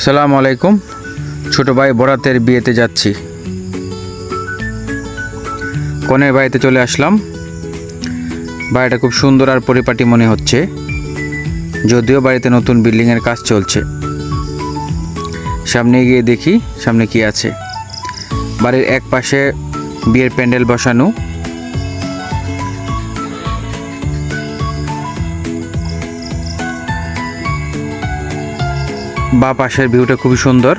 আসসালামু আলাইকুম। ছোট ভাই বরাতের বিয়েতে যাচ্ছি। কনের বাড়িতে চলে আসলাম। বাড়িটা খুব সুন্দর আর পরিপাটি মনে হচ্ছে, যদিও বাড়িতে নতুন বিল্ডিংয়ের কাজ চলছে। সামনে গিয়ে দেখি সামনে কি আছে। বাড়ির এক পাশে বিয়ের প্যান্ডেল বসানো। বা পাশের ভিউটা খুবই সুন্দর।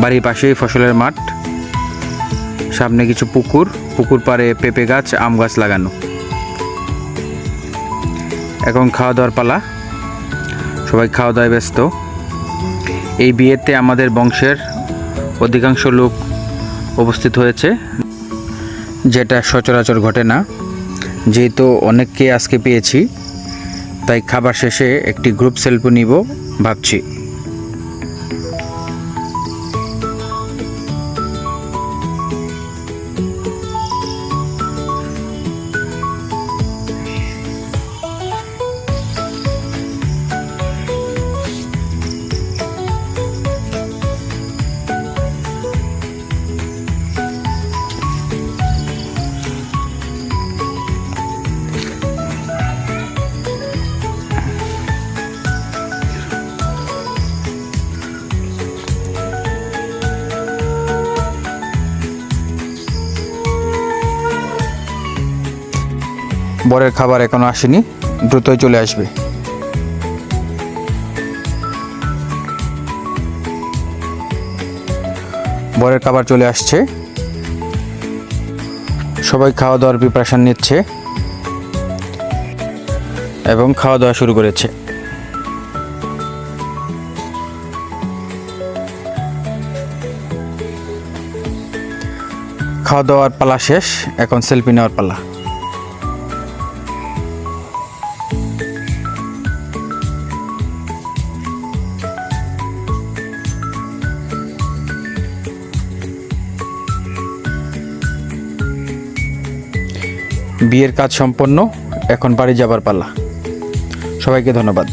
বাড়ির পাশেই ফসলের মাঠ, সামনে কিছু পুকুর পাড়ে পেঁপে গাছ, আম গাছ লাগানো। এখন খাওয়া দাওয়ার পালা, সবাই খাওয়া দাওয়ায় ব্যস্ত। এই বিয়েতে আমাদের বংশের অধিকাংশ লোক উপস্থিত হয়েছে, যেটা সচরাচর ঘটে না। যেহেতু অনেককে আজকে পেয়েছি, তাই খাবার শেষে একটি গ্রুপ সেলফি নিব ভাবছি। বরের খাবার এখনো আসেনি, দ্রুতই চলে আসবে। বরের খাবার চলে আসছে, সবাই খাওয়া দাওয়ার প্রিপারেশন নিচ্ছে এবং খাওয়া দাওয়া শুরু করেছে। খাওয়া দাওয়ার পালা শেষ, এখন সেলফি নেওয়ার পালা। বিয়ের কাজ সম্পন্ন, এখন বাড়ি যাবার পালা। সবাইকে ধন্যবাদ।